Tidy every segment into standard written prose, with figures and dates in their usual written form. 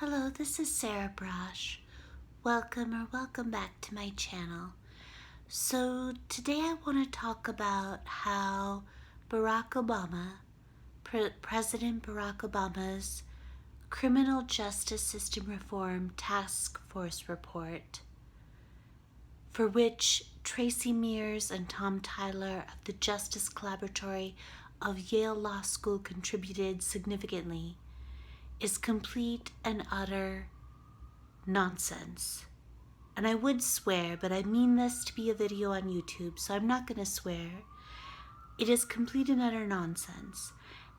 Hello, this is Sarah Braasch. Welcome back to my channel. So today I want to talk about how President Barack Obama's Criminal Justice System Reform Task Force report, for which Tracy Mears and Tom Tyler of the Justice Collaboratory of Yale Law School contributed significantly, is complete and utter nonsense. And I would swear, but I mean this to be a video on YouTube, so I'm not going to swear. It is complete and utter nonsense.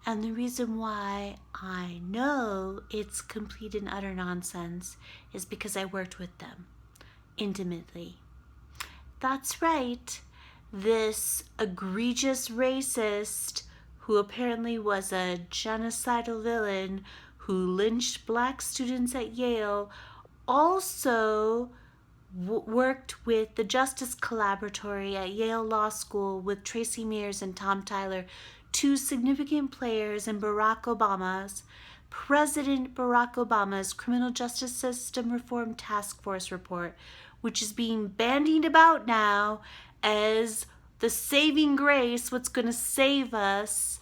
And the reason why I know it's complete and utter nonsense is because I worked with them intimately. That's right. This egregious racist, who apparently was a genocidal villain who lynched black students at Yale, also worked with the Justice Collaboratory at Yale Law School with Tracy Mears and Tom Tyler, two significant players in President Barack Obama's Criminal Justice System Reform Task Force report, which is being bandied about now as the saving grace, what's going to save us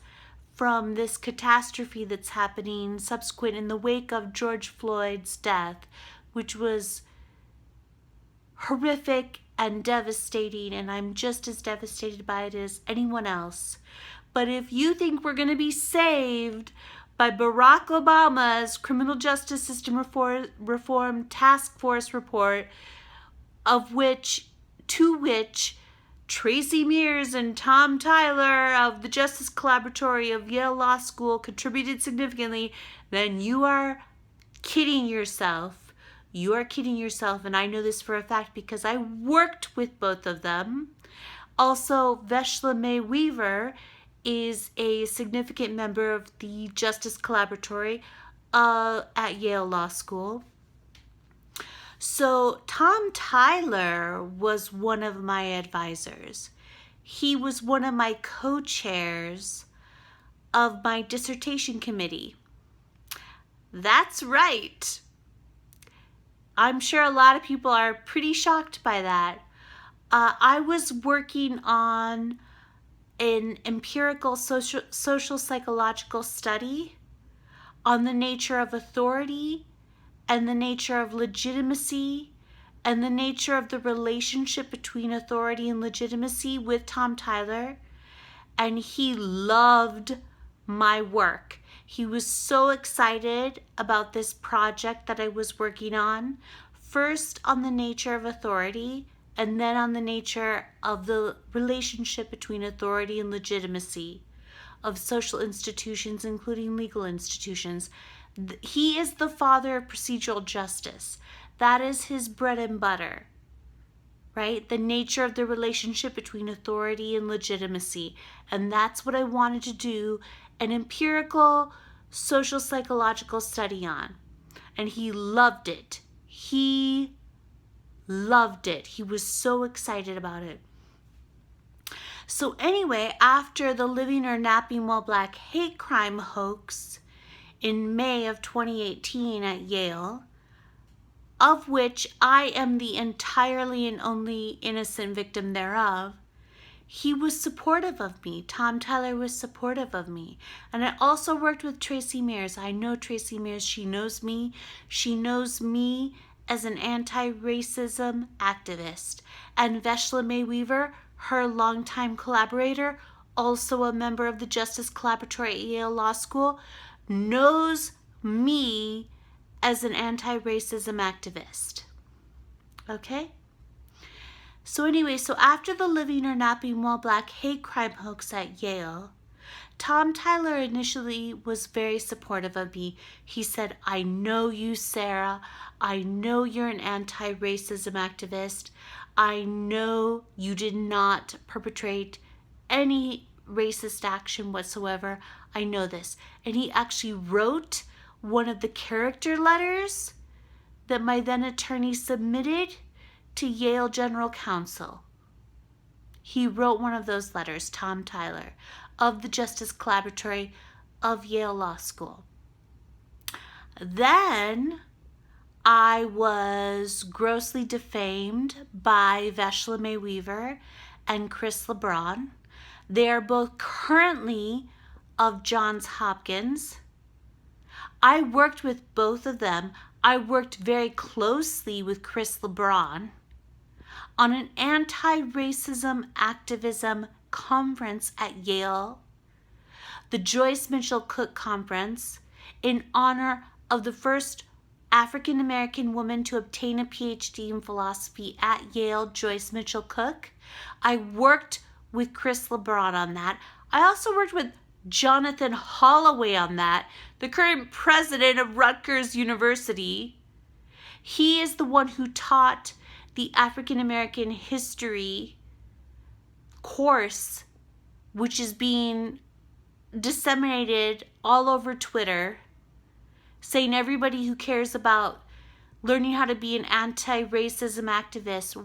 from this catastrophe that's happening subsequent in the wake of George Floyd's death, which was horrific and devastating, and I'm just as devastated by it as anyone else. But if you think we're going to be saved by Barack Obama's Criminal Justice System Reform Task Force report, to which Tracy Mears and Tom Tyler of the Justice Collaboratory of Yale Law School contributed significantly, then you are kidding yourself. You are kidding yourself, and I know this for a fact because I worked with both of them. Also, Veshla May Weaver is a significant member of the Justice Collaboratory at Yale Law School. So Tom Tyler was one of my advisors. He was one of my co-chairs of my dissertation committee. That's right. I'm sure a lot of people are pretty shocked by that. I was working on an empirical social psychological study on the nature of authority and the nature of legitimacy and the nature of the relationship between authority and legitimacy with Tom Tyler. And he loved my work. He was so excited about this project that I was working on, first on the nature of authority and then on the nature of the relationship between authority and legitimacy of social institutions, including legal institutions. He is the father of procedural justice. That is his bread and butter, right? The nature of the relationship between authority and legitimacy. And that's what I wanted to do an empirical social psychological study on. And he loved it. He loved it. He was so excited about it. So anyway, after the Living or Napping While Black hate crime hoax in May of 2018 at Yale, of which I am the entirely and only innocent victim thereof, he was supportive of me. Tom Tyler was supportive of me. And I also worked with Tracy Mears. I know Tracy Mears. She knows me. She knows me as an anti-racism activist. And Veshla May Weaver, her longtime collaborator, also a member of the Justice Collaboratory at Yale Law School, knows me as an anti-racism activist. Okay? So anyway, so after the Living or Napping While Black hate crime hoax at Yale, Tom Tyler initially was very supportive of me. He said, I know you, Sarah. I know you're an anti-racism activist. I know you did not perpetrate any racist action whatsoever. I know this. And he actually wrote one of the character letters that my then attorney submitted to Yale General Counsel. He wrote one of those letters, Tom Tyler, of the Justice Collaboratory of Yale Law School. Then I was grossly defamed by Vashla May Weaver and Chris LeBron. They are both currently of Johns Hopkins. I worked with both of them. I worked very closely with Chris LeBron on an anti-racism activism conference at Yale, the Joyce Mitchell Cook Conference, in honor of the first African American woman to obtain a PhD in philosophy at Yale, Joyce Mitchell Cook. I worked with Chris LeBron on that. I also worked with Jonathan Holloway on that, the current president of Rutgers University. He is the one who taught the African American history course, which is being disseminated all over Twitter, saying everybody who cares about learning how to be an anti-racism activist,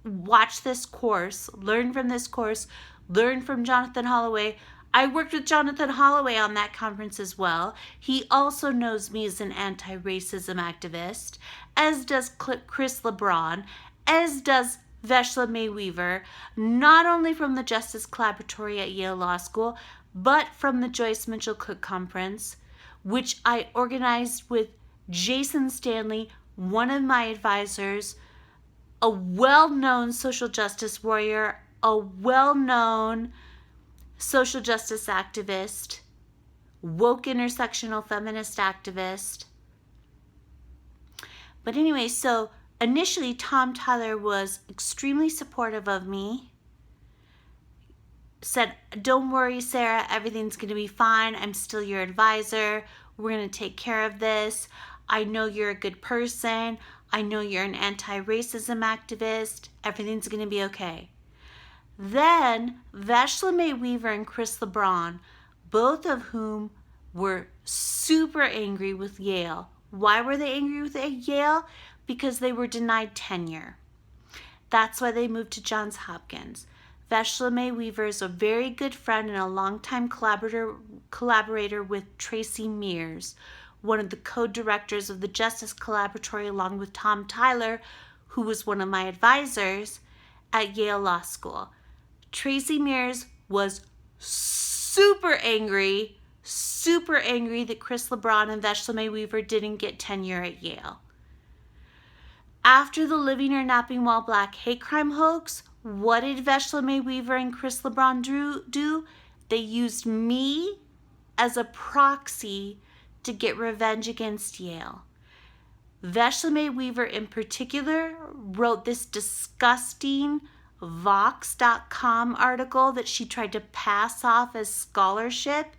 watch this course, learn from this course, learn from Jonathan Holloway. I worked with Jonathan Holloway on that conference as well. He also knows me as an anti-racism activist, as does Chris LeBron, as does Vashla May Weaver, not only from the Justice Collaboratory at Yale Law School, but from the Joyce Mitchell Cook Conference, which I organized with Jason Stanley, one of my advisors, a well-known social justice warrior, a well-known social justice activist, woke intersectional feminist activist. But anyway, so initially Tom Tyler was extremely supportive of me, said, "Don't worry, Sarah, everything's going to be fine. I'm still your advisor. We're going to take care of this. I know you're a good person. I know you're an anti-racism activist. Everything's going to be okay." Then Vashla May Weaver and Chris LeBron, both of whom were super angry with Yale. Why were they angry with Yale? Because they were denied tenure. That's why they moved to Johns Hopkins. Vashla May Weaver is a very good friend and a longtime collaborator with Tracy Mears, one of the co-directors of the Justice Collaboratory, along with Tom Tyler, who was one of my advisors at Yale Law School. Tracy Mears was super angry that Chris LeBron and Vashla May Weaver didn't get tenure at Yale. After the Living or Napping While Black hate crime hoax, what did Vashla May Weaver and Chris LeBron do? They used me as a proxy to get revenge against Yale. Vashla May Weaver in particular wrote this disgusting Vox.com article that she tried to pass off as scholarship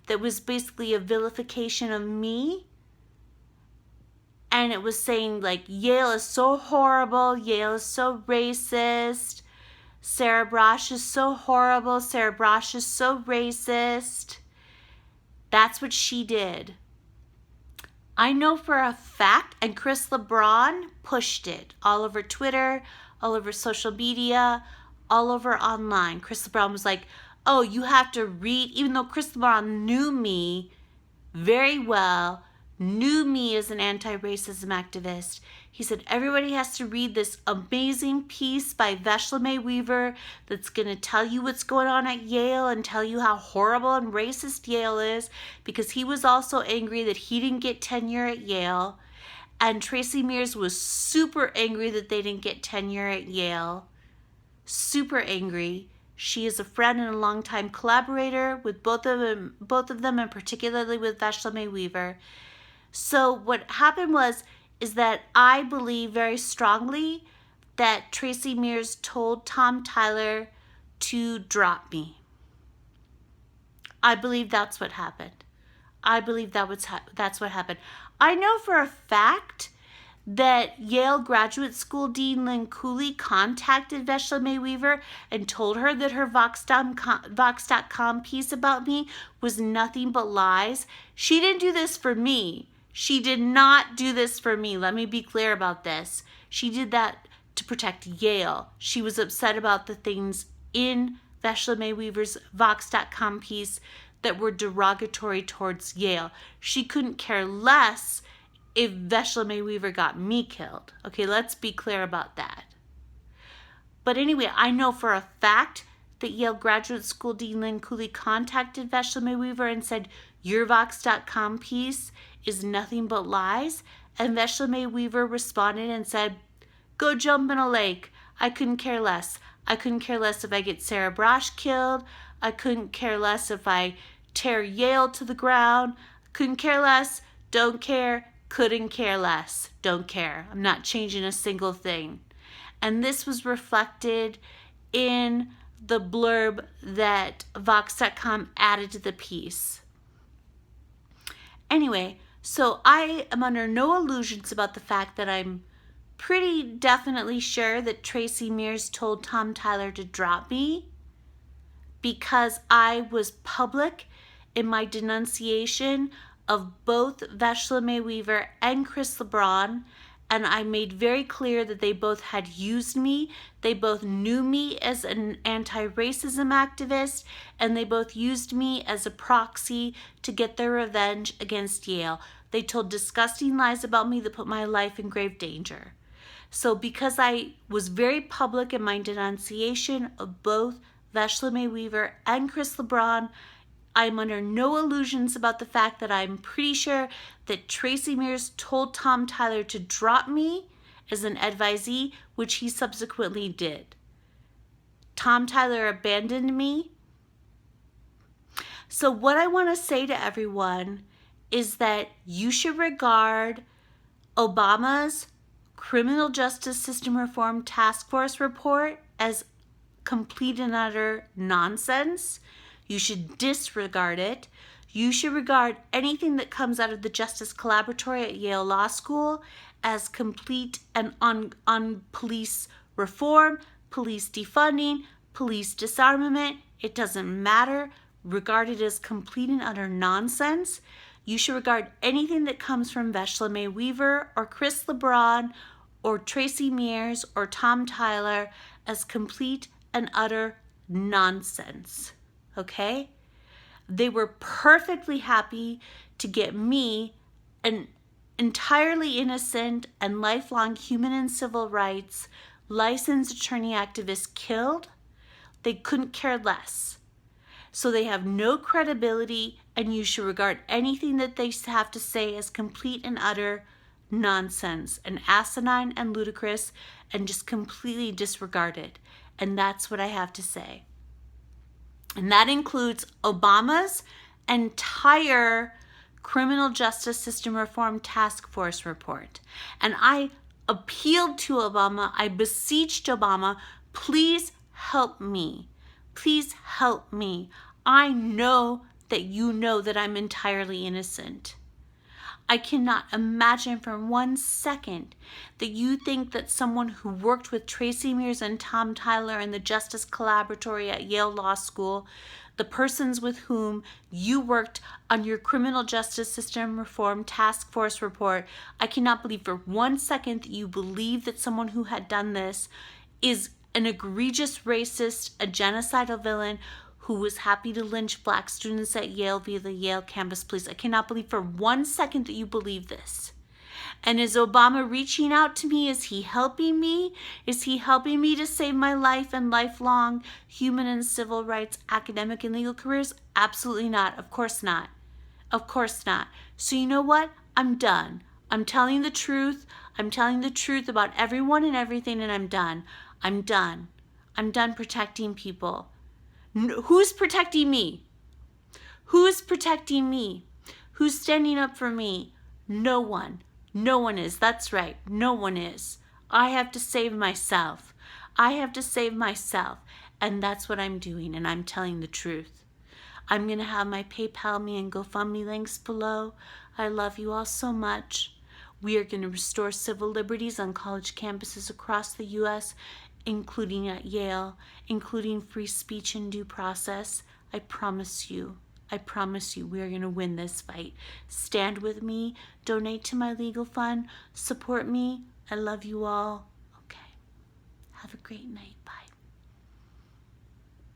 that was basically a vilification of me. And it was saying, like, Yale is so horrible, Yale is so racist, Sarah Braasch is so horrible, Sarah Braasch is so racist. That's what she did. I know for a fact, and Chris LeBron pushed it all over Twitter, all over social media, all over online. Chris LeBron was like, "Oh, you have to read," even though Chris LeBron knew me very well, knew me as an anti-racism activist. He said, "Everybody has to read this amazing piece by Vashla May Weaver that's going to tell you what's going on at Yale and tell you how horrible and racist Yale is," because he was also angry that he didn't get tenure at Yale. And Tracy Mears was super angry that they didn't get tenure at Yale. Super angry. She is a friend and a longtime collaborator with both of them, and particularly with Vashla May Weaver. So what happened is that I believe very strongly that Tracy Mears told Tom Tyler to drop me. I believe that's what happened. That's what happened. I know for a fact that Yale Graduate School Dean Lynn Cooley contacted Vashla May Weaver and told her that her Vox.com piece about me was nothing but lies. She didn't do this for me. She did not do this for me. Let me be clear about this. She did that to protect Yale. She was upset about the things in Vashla May Weaver's Vox.com piece that were derogatory towards Yale. She couldn't care less if Veshla May Weaver got me killed. Okay, let's be clear about that. But anyway, I know for a fact that Yale Graduate School Dean Lynn Cooley contacted Veshla May Weaver and said, your Vox.com piece is nothing but lies. And Veshla May Weaver responded and said, go jump in a lake. I couldn't care less. I couldn't care less if I get Sarah Braasch killed. I couldn't care less if I tear Yale to the ground. Couldn't care less. Don't care. Couldn't care less. Don't care. I'm not changing a single thing. And this was reflected in the blurb that Vox.com added to the piece. Anyway, so I am under no illusions about the fact that I'm pretty definitely sure that Tracy Mears told Tom Tyler to drop me, because I was public in my denunciation of both Veshla May Weaver and Chris LeBron, and I made very clear that they both had used me. They both knew me as an anti-racism activist, and they both used me as a proxy to get their revenge against Yale. They told disgusting lies about me that put my life in grave danger. So because I was very public in my denunciation of both Veshla May Weaver and Chris LeBron, I'm under no illusions about the fact that I'm pretty sure that Tracy Mears told Tom Tyler to drop me as an advisee, which he subsequently did. Tom Tyler abandoned me. So what I want to say to everyone is that you should regard Obama's Criminal Justice System Reform Task Force report as complete and utter nonsense. You should disregard it. You should regard anything that comes out of the Justice Collaboratory at Yale Law School as complete and on police reform, police defunding, police disarmament. It doesn't matter. Regard it as complete and utter nonsense. You should regard anything that comes from Veshla May Weaver or Chris LeBron or Tracy Mears or Tom Tyler as complete and utter nonsense. Okay? They were perfectly happy to get me, an entirely innocent and lifelong human and civil rights licensed attorney activist, killed. They couldn't care less. So they have no credibility, and you should regard anything that they have to say as complete and utter nonsense and asinine and ludicrous, and just completely disregard it. And that's what I have to say. And that includes Obama's entire Criminal Justice System Reform Task Force report. And I appealed to Obama, I beseeched Obama, please help me. Please help me. I know that you know that I'm entirely innocent. I cannot imagine for 1 second that you think that someone who worked with Tracy Mears and Tom Tyler in the Justice Collaboratory at Yale Law School, the persons with whom you worked on your Criminal Justice System Reform Task Force report, I cannot believe for 1 second that you believe that someone who had done this is an egregious racist, a genocidal villain who was happy to lynch black students at Yale via the Yale campus police. I cannot believe for 1 second that you believe this. And is Obama reaching out to me? Is he helping me? Is he helping me to save my life and lifelong human and civil rights, academic and legal careers? Absolutely not. Of course not. Of course not. So you know what? I'm done. I'm telling the truth. I'm telling the truth about everyone and everything, and I'm done. I'm done. I'm done protecting people. Who's protecting me? Who's protecting me? Who's standing up for me? No one. No one is. That's right. No one is. I have to save myself. I have to save myself. And that's what I'm doing. And I'm telling the truth. I'm going to have my PayPal me and GoFundMe links below. I love you all so much. We are going to restore civil liberties on college campuses across the U.S., including at Yale, including free speech and due process. I promise you we are going to win this fight. Stand with me, donate to my legal fund, support me. I love you all. Okay. Have a great night. Bye.